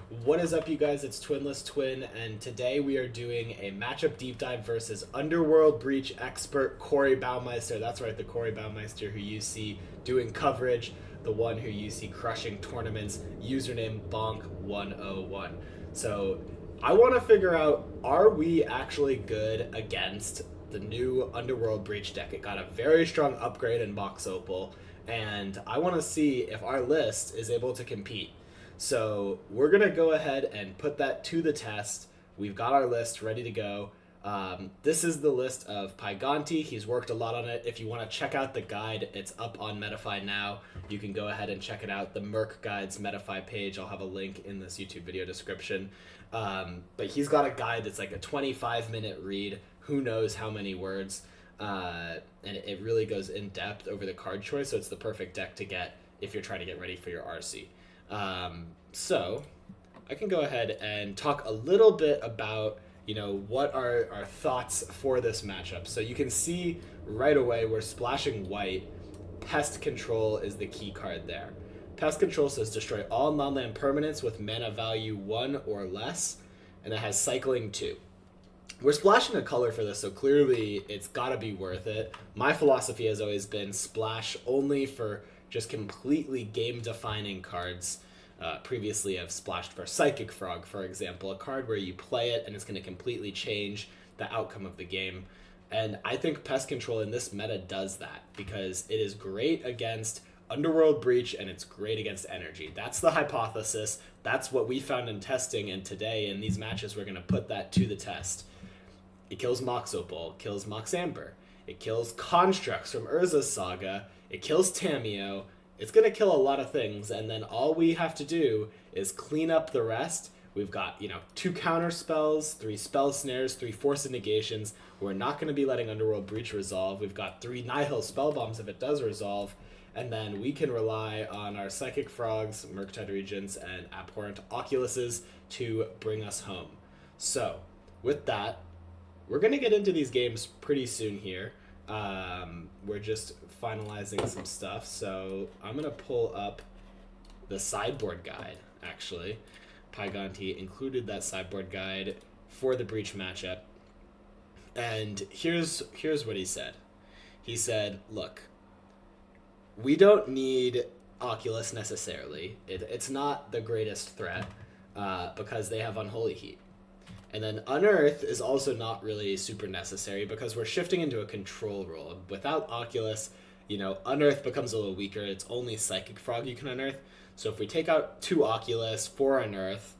What is up, you guys? It's Twinless Twin, and today we are doing a matchup deep dive versus Underworld Breach expert Corey Baumeister. That's right, the Corey Baumeister who you see doing coverage, the one who you see crushing tournaments, username Bonk101. So I want to figure out, are we actually good against the new Underworld Breach deck? It got a very strong upgrade in Box Opal, and I want to see if our list is able to compete. So we're going to go ahead and put that to the test. We've got our list ready to go. This is the list of Pyganti. He's worked a lot on it. If you want to check out the guide, it's up on Metafy now. You can go ahead and check it out. The Merc Guides Metafy page, I'll have a link in this YouTube video description. But he's got a guide that's like a 25-minute read. Who knows how many words. And it really goes in depth over the card choice, so it's the perfect deck to get if you're trying to get ready for your RC. So I can go ahead and talk a little bit about, what are our thoughts for this matchup. So you can see right away we're splashing white. Pest Control is the key card there. Pest Control says destroy all non-land permanents with mana value 1 or less, and it has cycling 2. We're splashing a color for this, so clearly it's got to be worth it. My philosophy has always been splash only for just completely game-defining cards. Previously, I've splashed for Psychic Frog, for example, a card where you play it and it's going to completely change the outcome of the game. And I think Pest Control in this meta does that because it is great against Underworld Breach and it's great against Energy. That's the hypothesis. That's what we found in testing, and today in these matches we're going to put that to the test. It kills Mox Opal, kills Mox Amber. It kills Constructs from Urza's Saga. It kills Tamiyo. It's going to kill a lot of things, and then all we have to do is clean up the rest. We've got, 2 counter spells, 3 spell snares, 3 force negations. We're not going to be letting Underworld Breach resolve. We've got 3 Nihil spell bombs if it does resolve, and then we can rely on our Psychic Frogs, Murktide Regents, and Abhorrent Oculuses to bring us home. So, with that, we're going to get into these games pretty soon here. We're just finalizing some stuff, so I'm going to pull up the sideboard guide, actually. Pyganti included that sideboard guide for the Breach matchup, and here's what he said. He said, look, we don't need Oculus necessarily. It's not the greatest threat because they have Unholy Heat. And then Unearth is also not really super necessary because we're shifting into a control role. Without Oculus, Unearth becomes a little weaker. It's only Psychic Frog you can Unearth. So if we take out 2 Oculus, 4 Unearth,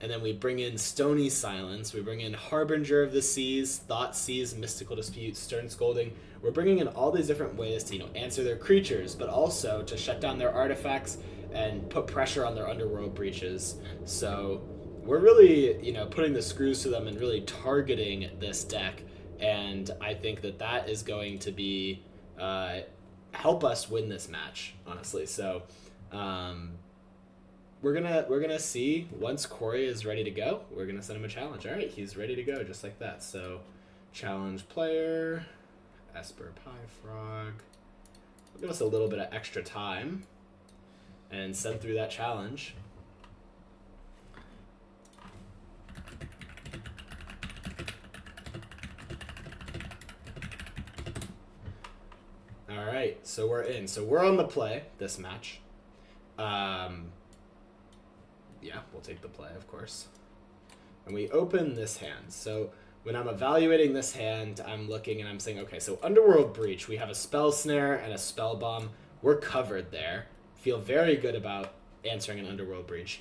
and then we bring in Stony Silence, we bring in Harbinger of the Seas, Thought Seas, Mystical Dispute, Stern Scolding. We're bringing in all these different ways to, answer their creatures, but also to shut down their artifacts and put pressure on their Underworld Breaches. So we're really, putting the screws to them and really targeting this deck, and I think that is going to be help us win this match, honestly. So we're gonna see once Corey is ready to go. We're gonna send him a challenge. All right, he's ready to go, just like that. So challenge player, Esper Frog. We'll give us a little bit of extra time and send through that challenge. All right, so we're in. So we're on the play this match. Yeah, we'll take the play, of course. And we open this hand. So when I'm evaluating this hand, I'm looking and I'm saying, okay, so Underworld Breach, we have a Spell Snare and a Spell Bomb. We're covered there. Feel very good about answering an Underworld Breach.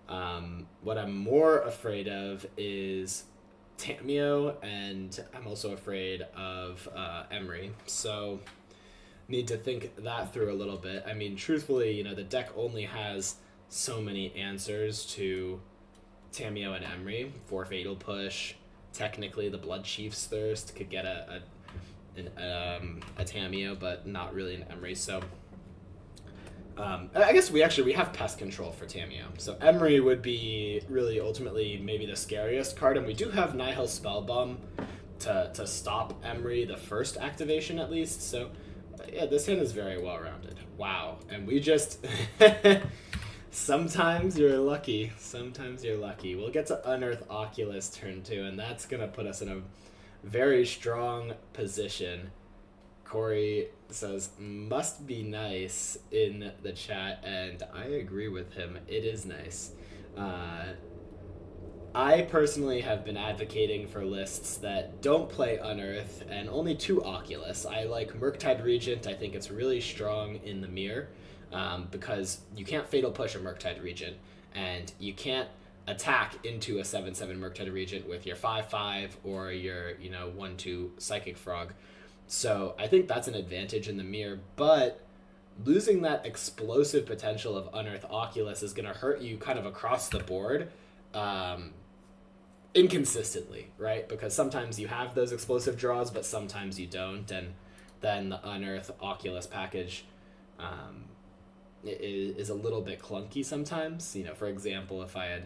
What I'm more afraid of is Tamiyo, and I'm also afraid of Emery. So need to think that through a little bit. I mean, truthfully, the deck only has so many answers to Tamiyo and Emery. For Fatal Push, technically the Blood Chief's Thirst could get a Tamiyo, but not really an Emery. So I guess we have Pest Control for Tamiyo. So Emery would be really ultimately maybe the scariest card, and we do have Nihil Spellbomb to stop Emery the first activation at least. So yeah, this hand is very well rounded. Wow. And we just Sometimes you're lucky. Sometimes you're lucky. We'll get to Unearth Oculus turn 2, and that's going to put us in a very strong position. Corey says, must be nice in the chat, and I agree with him. It is nice. I personally have been advocating for lists that don't play Unearth and only 2 Oculus. I like Murktide Regent. I think it's really strong in the mirror because you can't Fatal Push a Murktide Regent, and you can't attack into a 7/7 Murktide Regent with your 5/5 or your 1/2 Psychic Frog. So I think that's an advantage in the mirror, but losing that explosive potential of Unearth Oculus is going to hurt you kind of across the board inconsistently, right? Because sometimes you have those explosive draws, but sometimes you don't, and then the Unearth Oculus package is a little bit clunky sometimes. For example, if I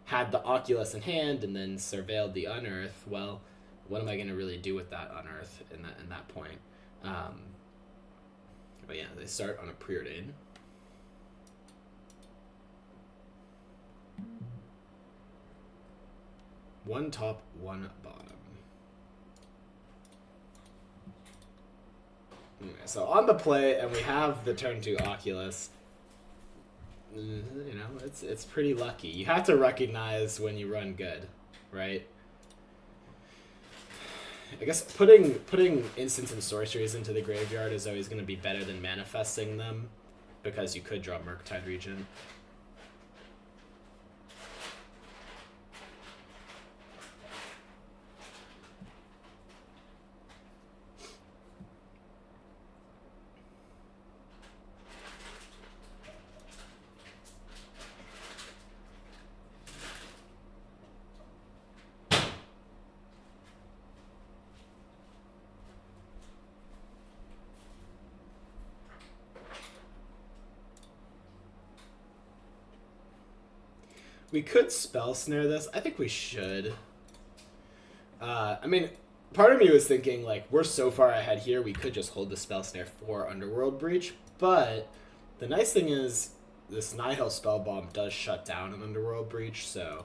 had the Oculus in hand and then surveilled the Unearth, well, what am I going to really do with that Unearth in that point? But yeah, they start on a preordain. One top, one bottom. Okay, so on the play, and we have the turn 2 Oculus. It's pretty lucky. You have to recognize when you run good, right? I guess putting instants and sorceries into the graveyard is always going to be better than manifesting them, because you could draw Murktide Regent. We could spell snare this. I think we should. I mean, part of me was thinking, like, we're so far ahead here, we could just hold the spell snare for Underworld Breach. But the nice thing is, this Nihil Spell Bomb does shut down an Underworld Breach, so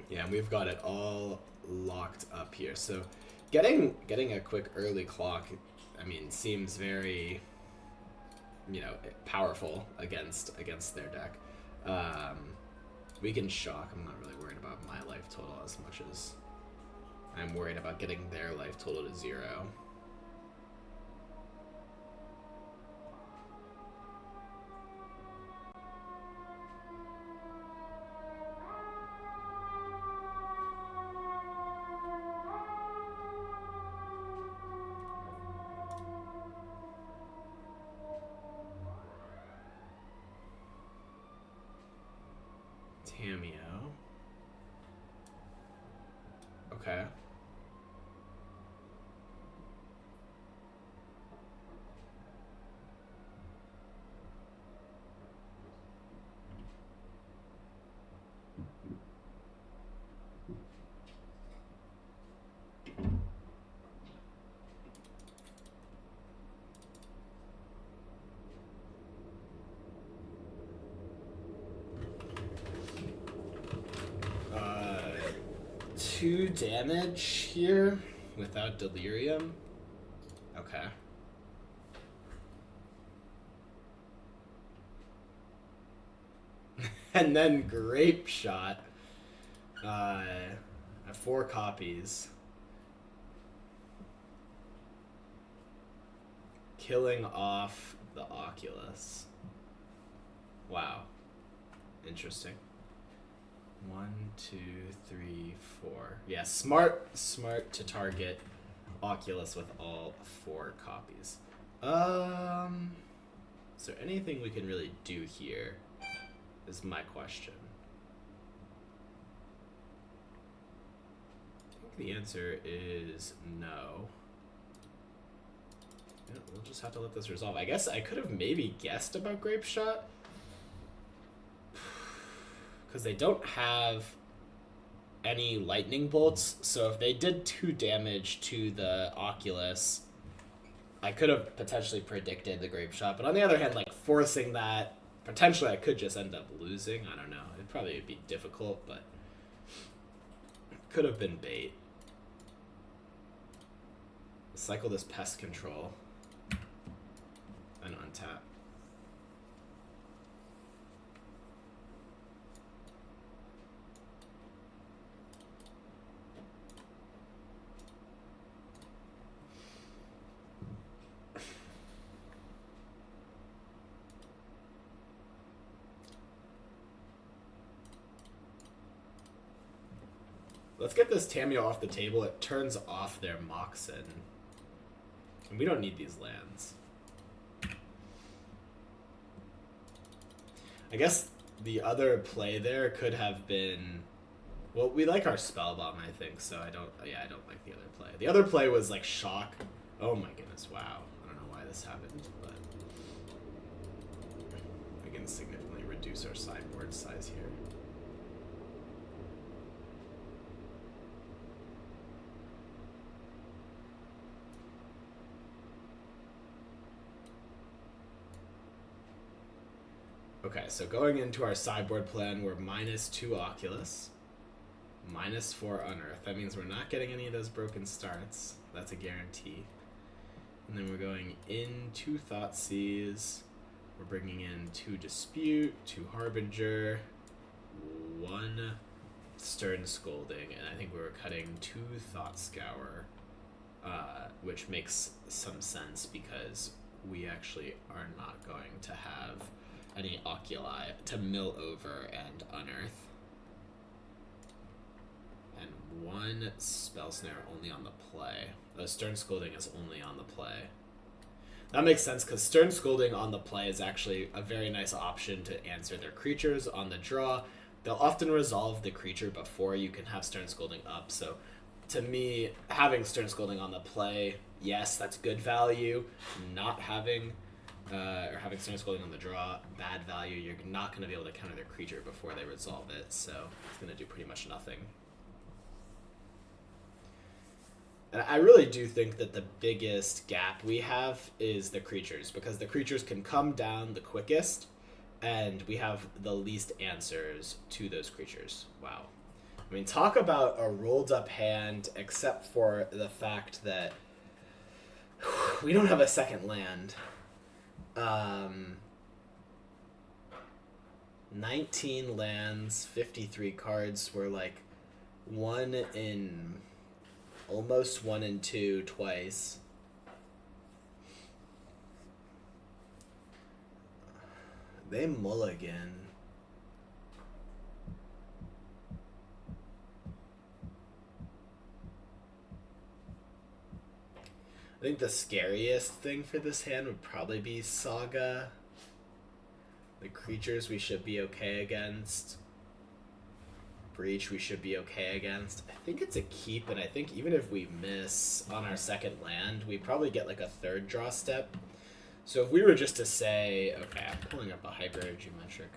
yeah, we've got it all locked up here. So getting a quick early clock, I mean, seems very, powerful against their deck. We can shock. I'm not really worried about my life total as much as I'm worried about getting their life total to 0. Cameo. Okay. Two damage here without delirium. Okay. And then Grape Shot. 4 copies. Killing off the Oculus. Wow. Interesting. 1, 2, 3, 4. Yeah, smart to target Oculus with all 4 copies. Is there anything we can really do here? Is my question. I think the answer is no. Yeah, we'll just have to let this resolve. I guess I could have maybe guessed about Grape Shot, because they don't have any lightning bolts, so if they did 2 damage to the Oculus, I could have potentially predicted the Grape Shot. But on the other hand, like, forcing that Potentially I could just end up losing. I don't know. It'd probably be difficult, but could have been bait. Cycle this pest control and untap. Let's get this Tamio off the table. It turns off their Moxen. And we don't need these lands. I guess the other play there could have been... Well, we like our Spellbomb, I think, so I don't like the other play. The other play was like Shock. Oh my goodness, wow. I don't know why this happened, but... We can significantly reduce our sideboard size here. Okay, so going into our sideboard plan, we're -2 Oculus, -4 Unearth. That means we're not getting any of those broken starts. That's a guarantee. And then we're going into Thoughtseize. We're bringing in 2 Dispute, 2 Harbinger, 1 Stern Scolding, and I think we were cutting 2 Thought Scour, which makes some sense because we actually are not going to have any Oculi to mill over and unearth. And 1 Spell Snare only on the play. Stern Scolding is only on the play. That makes sense because Stern Scolding on the play is actually a very nice option to answer their creatures on the draw. They'll often resolve the creature before you can have Stern Scolding up, so to me, having Stern Scolding on the play, yes, that's good value. Not having or having Stern Scolding on the draw, bad value. You're not going to be able to counter their creature before they resolve it, so it's going to do pretty much nothing. And I really do think that the biggest gap we have is the creatures, because the creatures can come down the quickest, and we have the least answers to those creatures. Wow. I mean, talk about a rolled up hand, except for the fact that we don't have a second land. 19 lands, 53 cards. We're like 1 in... almost 1 in 2 twice. They mulligan. I think the scariest thing for this hand would probably be Saga. The creatures we should be okay against. Breach we should be okay against. I think it's a keep, and I think even if we miss on our second land, we probably get like a third draw step. So if we were just to say, okay, I'm pulling up a hypergeometric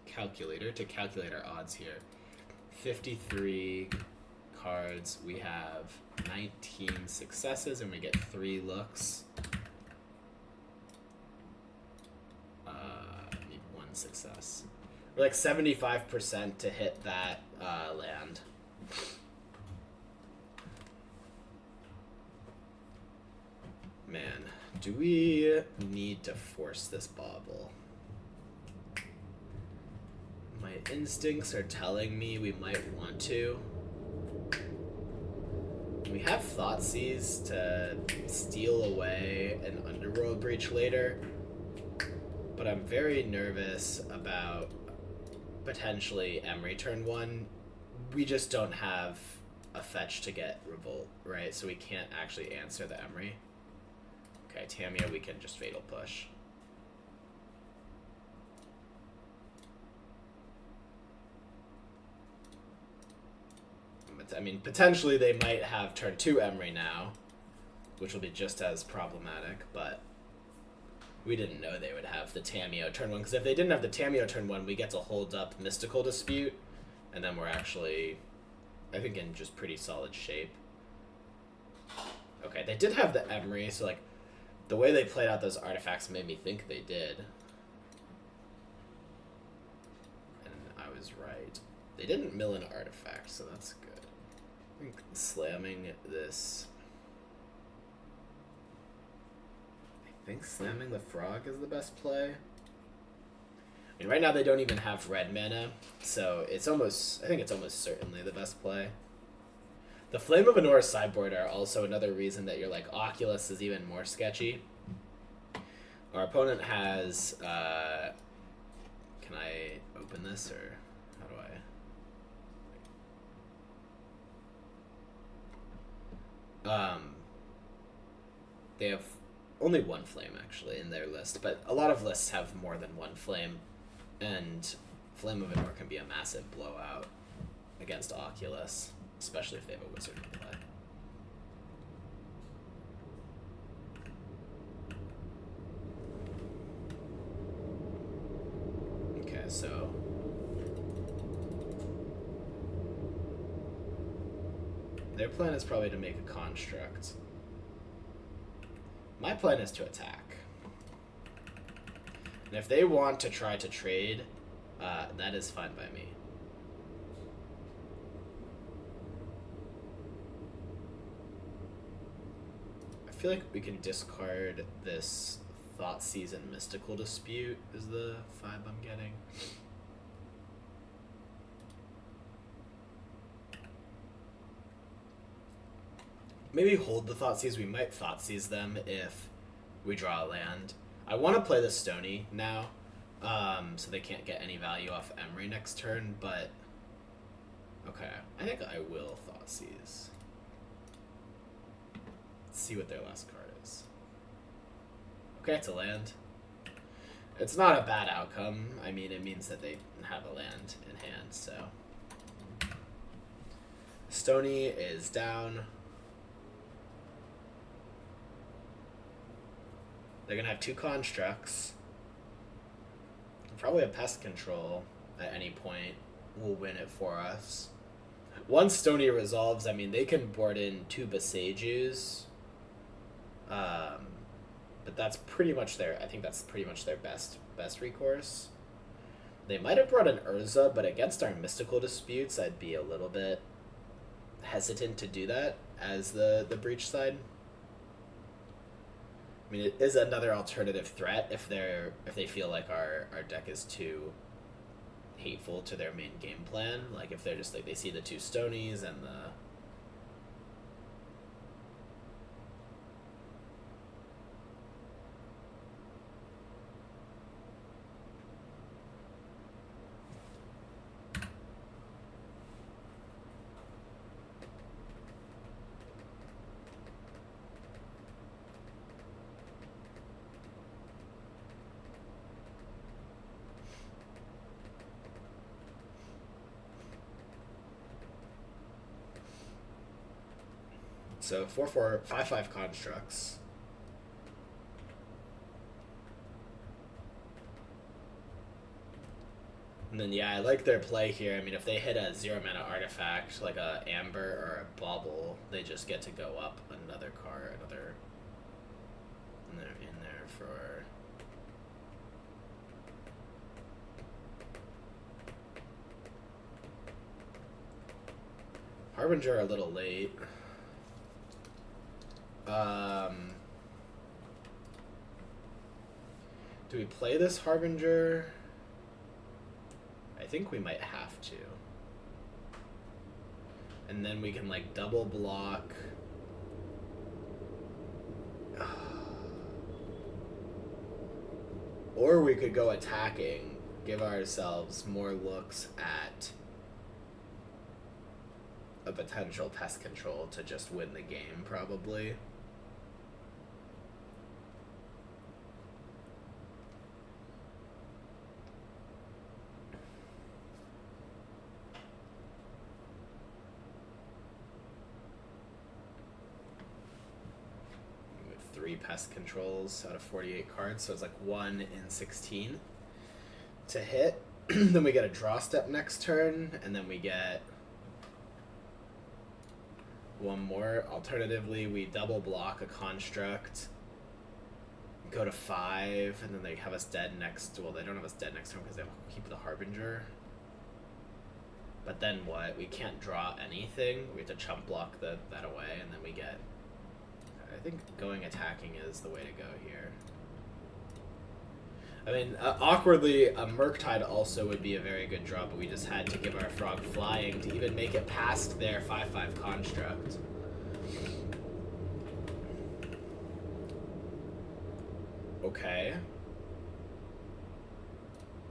calculator to calculate our odds here. 53 cards, we have 19 successes, and we get 3 looks. Need 1 success. We're like 75% to hit that land. Man, do we need to force this bauble? My instincts are telling me we might want to. We have Thoughtseize to steal away an Underworld Breach later, but I'm very nervous about potentially Emery turn 1. We just don't have a fetch to get Revolt, right? So we can't actually answer the Emery. Okay, Tamio, we can just Fatal Push. But, I mean, potentially they might have turn 2 Emery now, which will be just as problematic, but we didn't know they would have the Tamio turn 1, because if they didn't have the Tamio turn 1, we get to hold up Mystical Dispute, and then we're actually, I think, in just pretty solid shape. Okay, they did have the Emery, so, like, the way they played out those artifacts made me think they did. is right. They didn't mill an artifact, so that's good. I think slamming this... I think slamming the frog is the best play. I mean, right now they don't even have red mana, so it's almost... I think it's almost certainly the best play. The Flame of Anora sideboard are also another reason that you're like, Oculus is even more sketchy. Our opponent has... can I open this, or how do I... They have only one flame, actually, in their list, but a lot of lists have more than one flame, and Flame of Anor can be a massive blowout against Oculus, especially if they have a wizard in play. Okay, so... their plan is probably to make a construct. My plan is to attack. And if they want to try to trade, that is fine by me. I feel like we can discard this Thoughtseize and Mystical Dispute is the vibe I'm getting. Maybe hold the Thoughtseize. We might Thoughtseize them if we draw a land. I want to play the Stony now, so they can't get any value off Emery next turn, but... okay, I think I will Thoughtseize. Let's see what their last card is. Okay, it's a land. It's not a bad outcome. I mean, it means that they have a land in hand, so... Stony is down. They're going to have two constructs. Probably a pest control at any point will win it for us. Once Stony resolves, I mean, they can board in two Besejus. But that's pretty much their... I think that's pretty much their best recourse. They might have brought an Urza, but against our Mystical Disputes, I'd be a little bit hesitant to do that as the breach side. I mean, it is another alternative threat if they feel like our deck is too hateful to their main game plan. Like if they're just like, they see the two Stonies and the... So 4/4, 5/5 constructs. And then yeah, I like their play here. I mean, if they hit a 0 mana artifact like a Amber or a Bauble, they just get to go up another card, and they're in there for... Harbinger a little late. Do we play this Harbinger? I think we might have to. And then we can like double block. Or we could go attacking, give ourselves more looks at a potential pest control to just win the game, probably. With 3 pest controls out of 48 cards, so it's like 1 in 16 to hit. Then we get a draw step next turn, and then we get one more. Alternatively, we double block a construct, go to 5, and then they have us dead next... well, they don't have us dead next turn because they keep the Harbinger. But then what? We can't draw anything. We have to chump block that away, and then we get... I think going attacking is the way to go here. I mean, awkwardly, a Murktide also would be a very good draw, but we just had to give our Frog flying to even make it past their 5/5 construct. Okay.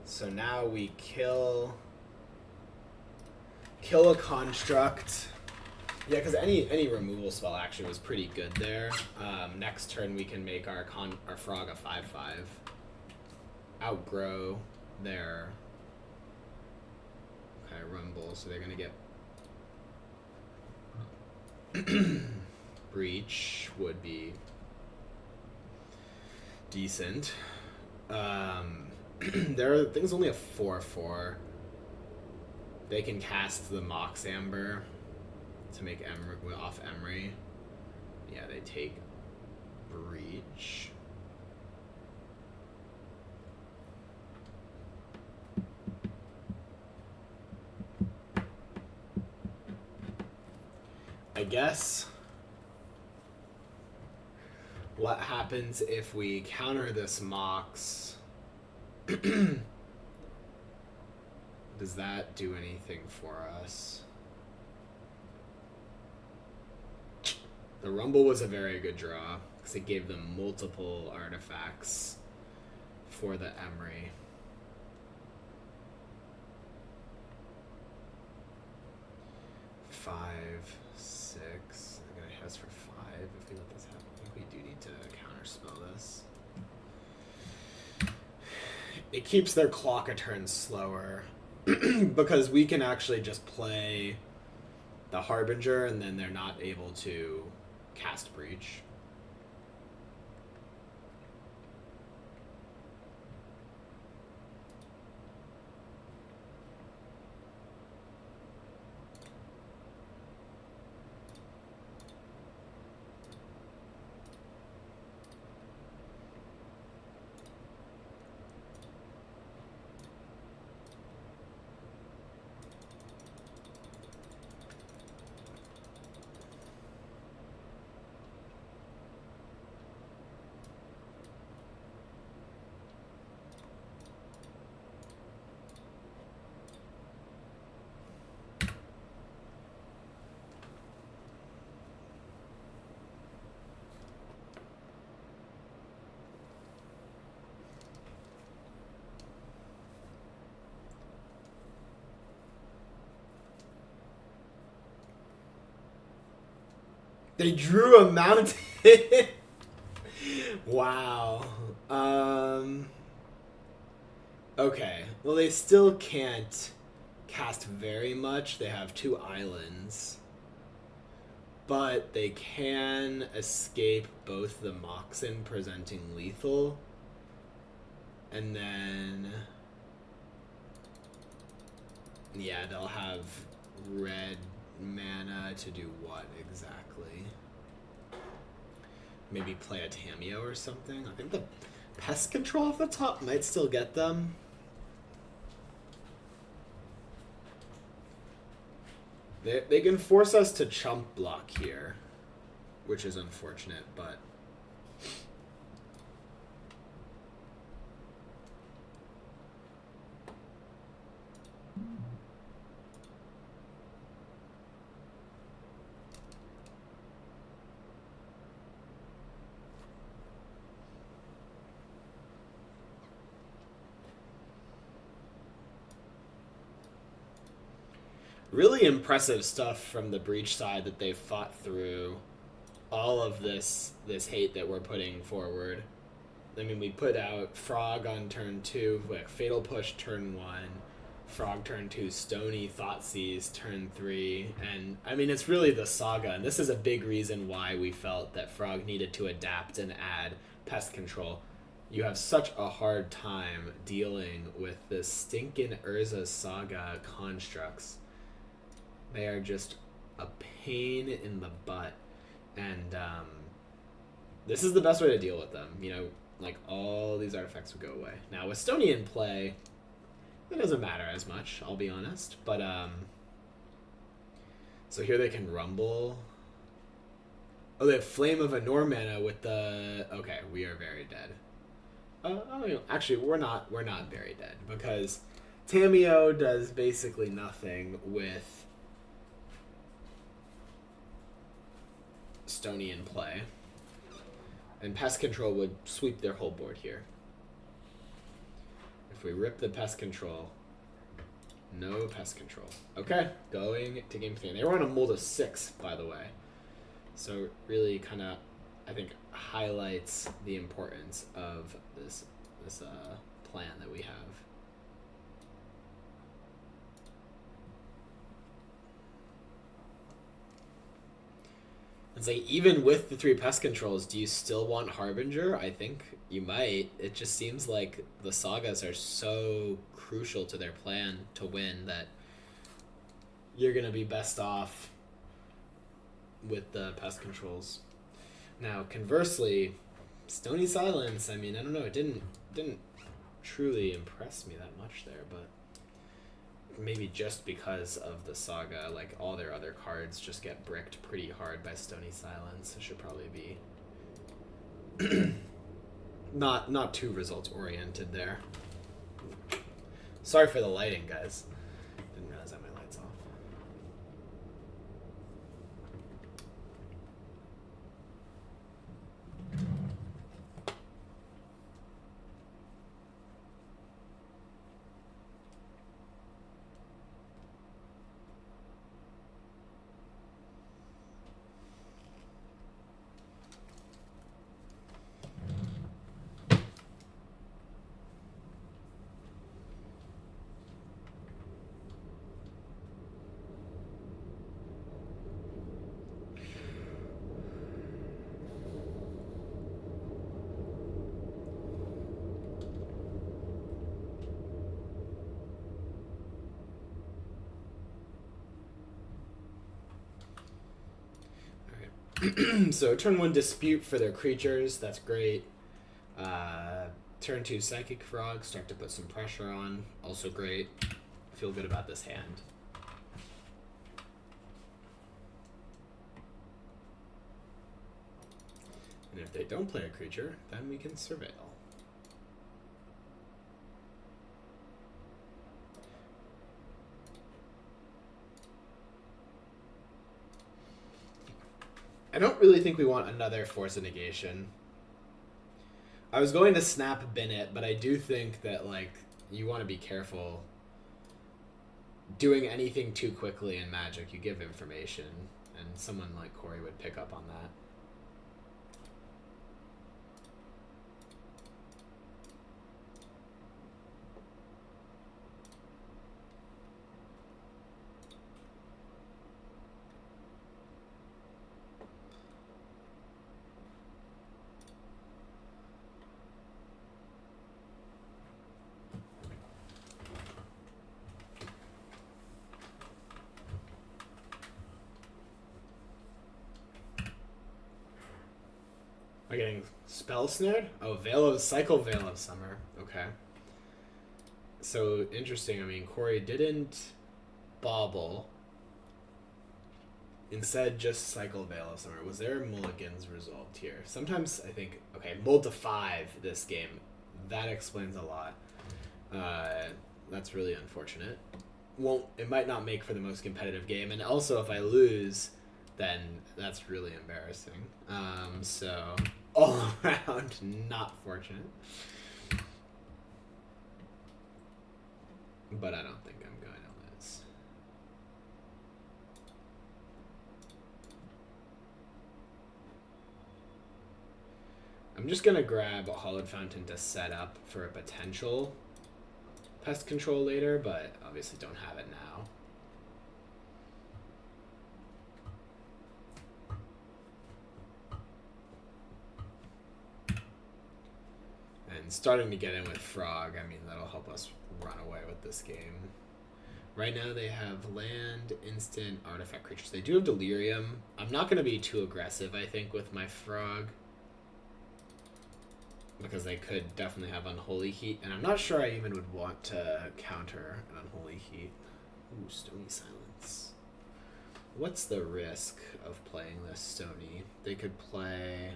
So now we kill a construct. Yeah, because any removal spell actually was pretty good there. Next turn we can make our Frog a 5/5. Outgrow their Rumble, so they're gonna get Breach would be decent. Their thing's only a 4/4. They can cast the Mox Amber to make off Emery. Yeah, they take Breach. I guess what happens if we counter this Mox? Does that do anything for us? The Rumble was a very good draw because it gave them multiple artifacts for the Emery. Five, six. I'm gonna hit us for 5 if we let this happen. I think we do need to counterspell this. It keeps their clock a turn slower because we can actually just play the Harbinger and then they're not able to cast Breach. They drew a mountain. Wow. Okay. Well, they still can't cast very much. They have 2 islands. But they can escape both the Moxen presenting lethal. And then... yeah, they'll have red mana to do what exactly? Maybe play a Tameo or something? I think the pest control off the top might still get them. They can force us to chump block here, which is unfortunate, but... really impressive stuff from the Breach side that they've fought through all of this hate that we're putting forward. I mean, we put out Frog on turn 2, like Fatal Push turn 1, Frog turn 2, Stony Thoughtseize turn 3, and I mean, it's really the saga, and this is a big reason why we felt that Frog needed to adapt and add pest control. You have such a hard time dealing with the stinking Urza Saga constructs. They are just a pain in the butt, and this is the best way to deal with them. You know, like all these artifacts would go away. Now with Stony in play, it doesn't matter as much, I'll be honest. But So here they can rumble. Oh, they have Flame of Anor mana with the... Okay, we are very dead. Actually, we're not very dead, because Tameo does basically nothing with Stony in play. And Pest Control would sweep their whole board here. If we rip the Pest Control... No Pest Control. Okay, going to game 3. They were on a mold of 6, by the way. So really kind of, I think, highlights the importance of this plan that we have. It's like, even with the 3 pest controls, do you still want Harbinger? I think you might. It just seems like the sagas are so crucial to their plan to win that you're going to be best off with the pest controls. Now, conversely, Stony Silence, I mean, I don't know, it didn't truly impress me that much there, but maybe just because of the saga, like all their other cards just get bricked pretty hard by Stony Silence. It should probably be not too results oriented there. Sorry for the lighting, guys. Didn't realize I had my lights off. So turn 1 Dispute for their creatures, that's great. Turn 2 Psychic Frog, start to put some pressure on, also great. Feel good about this hand. And if they don't play a creature, then we can Surveil. I don't really think we want another Force of Negation. I was going to snap Bennett, but I do think that, like, you want to be careful doing anything too quickly in Magic. You give information, and someone like Corey would pick up on that. Am I getting Spell Snared? Oh, Cycle Veil of Summer. Okay. So, interesting. I mean, Corey didn't bobble. Instead, just Cycle Veil of Summer. Was there a mulligans resolved here? Sometimes I think, okay, mold to 5 this game. That explains a lot. That's really unfortunate. It might not make for the most competitive game. And also, if I lose, then that's really embarrassing. So, all around, not fortunate. But I don't think I'm going to lose. I'm just going to grab a Hollowed Fountain to set up for a potential pest control later, but obviously don't have it now. And starting to get in with Frog, I mean, that'll help us run away with this game. Right now they have land, instant, artifact creatures. They do have Delirium. I'm not going to be too aggressive, I think, with my Frog, because they could definitely have Unholy Heat, and I'm not sure I even would want to counter an Unholy Heat. Ooh, Stony Silence. What's the risk of playing this Stony? They could play...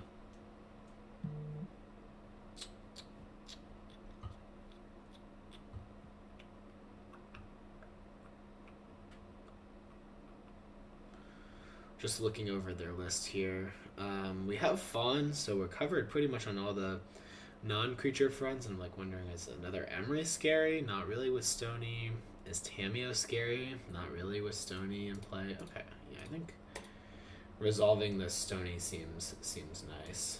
Just looking over their list here. We have Fawn, so we're covered pretty much on all the non-creature fronts. I'm like wondering, is another Emry scary? Not really with Stony. Is Tamiyo scary? Not really with Stony in play. Okay, yeah, I think resolving this Stony seems nice.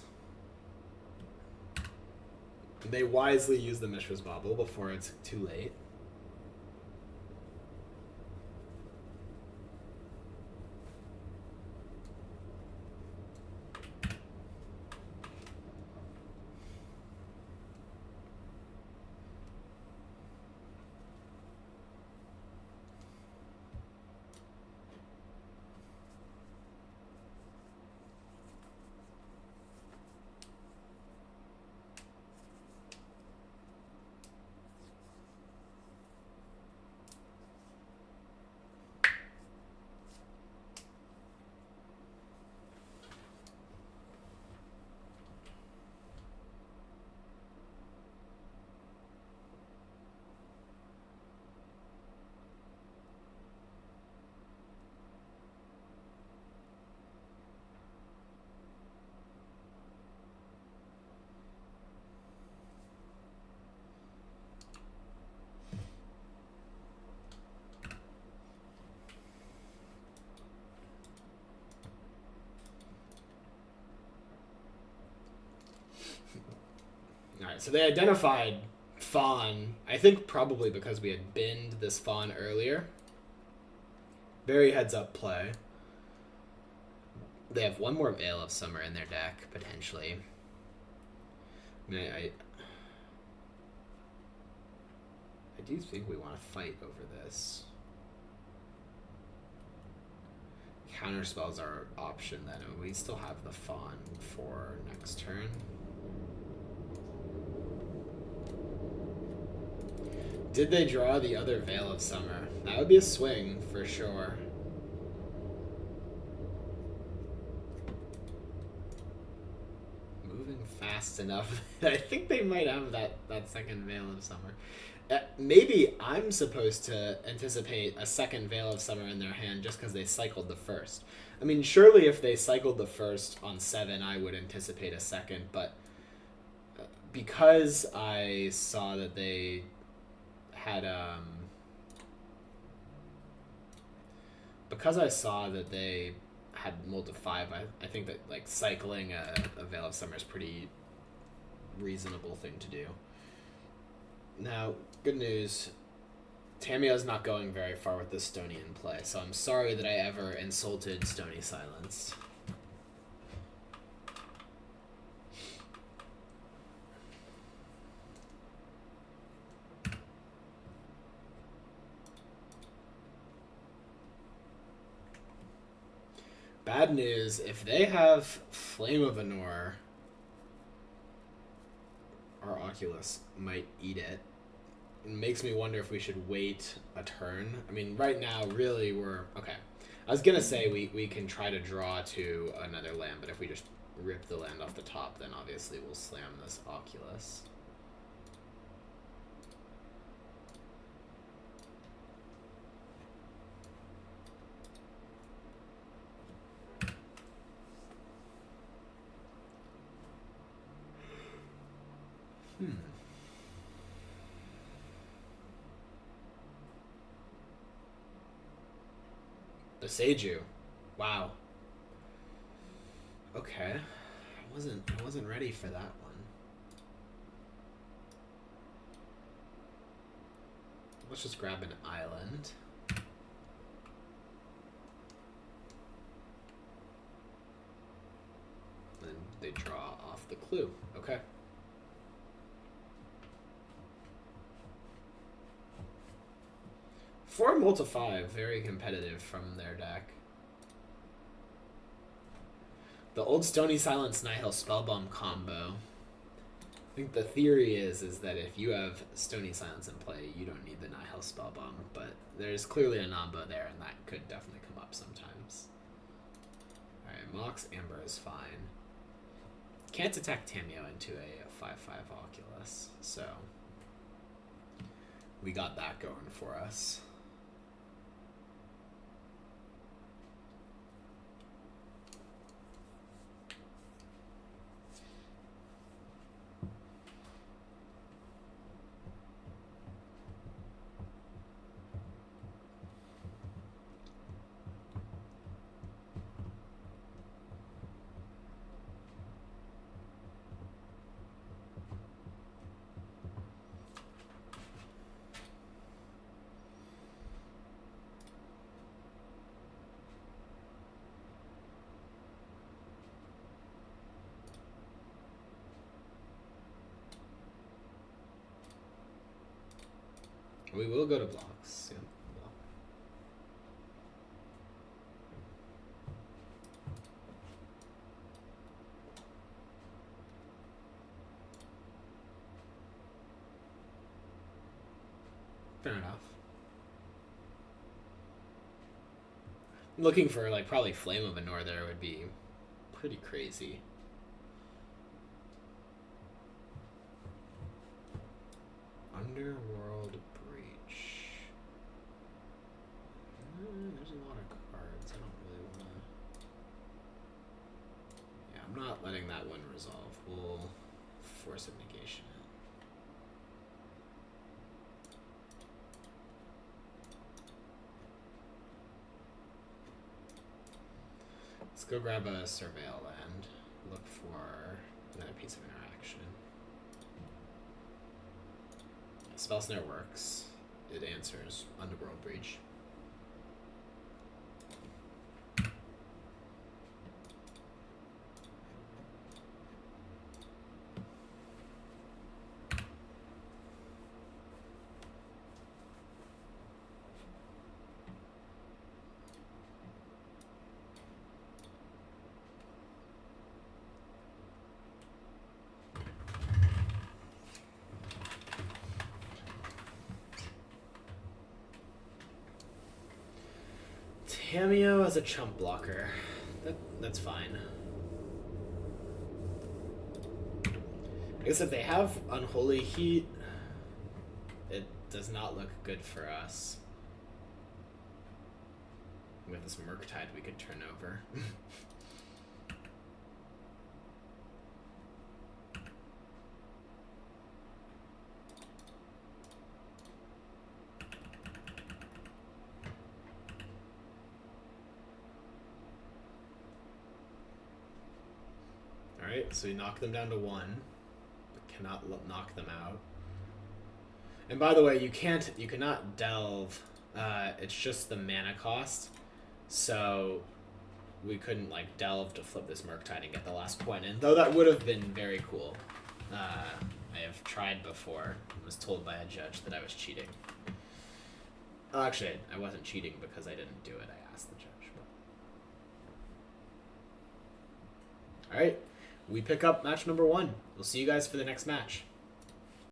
They wisely use the Mishra's Bauble before it's too late. Alright, so they identified Fawn, I think probably because we had binned this Fawn earlier. Very heads-up play. They have one more Veil of Summer in their deck, potentially. I mean, I do think we want to fight over this. Counterspells are our option then, and we still have the Fawn for next turn. Did they draw the other Veil of Summer? That would be a swing, for sure. Moving fast enough. I think they might have that second Veil of Summer. Maybe I'm supposed to anticipate a second Veil of Summer in their hand just because they cycled the first. I mean, surely if they cycled the first on 7, I would anticipate a second, but because I saw that they had because I saw that they had Mold of 5, I think that like cycling a Veil of Summer is pretty reasonable thing to do. Now, good news, Tamiyo's not going very far with this Stony in play, so I'm sorry that I ever insulted Stony Silence. Bad news, if they have Flame of Anor, our Oculus might eat it. It makes me wonder if we should wait a turn. I mean, right now, really, we're... Okay. I was going to say we can try to draw to another land, but if we just rip the land off the top, then obviously we'll slam this Oculus. The Seiju. Wow. Okay. I wasn't ready for that one. Let's just grab an island. And they draw off the clue. Okay. Four multi 5, very competitive from their deck. The old Stony Silence Nihil Spellbomb combo. think the theory is that if you have Stony Silence in play, you don't need the Nihil Spellbomb, but there's clearly a Namba there, and that could definitely come up sometimes. Alright, Mox Amber is fine. Can't attack Tamio into a 5/5 Oculus, so we got that going for us. We will go to blocks. Yeah. Fair enough. Looking for like probably Flame of Anor there would be pretty crazy. Underworld Breach. There's a lot of cards. I don't really want to. Yeah, I'm not letting that one resolve. We'll force of negation it. Let's go grab a Surveil and look for another piece of interaction. Spell Snare works. It answers Underworld Breach. Tamio as a chump blocker. That's fine. I guess if they have Unholy Heat, it does not look good for us. With this Murktide we could turn over. Alright, so we knock them down to 1, but cannot knock them out. And by the way, you cannot delve, it's just the mana cost, so we couldn't like delve to flip this Murktide and get the last point in, though that would have been very cool. I have tried before and was told by a judge that I was cheating. Actually, I wasn't cheating because I didn't do it, I asked the judge. Alright. We pick up match number 1. We'll see you guys for the next match.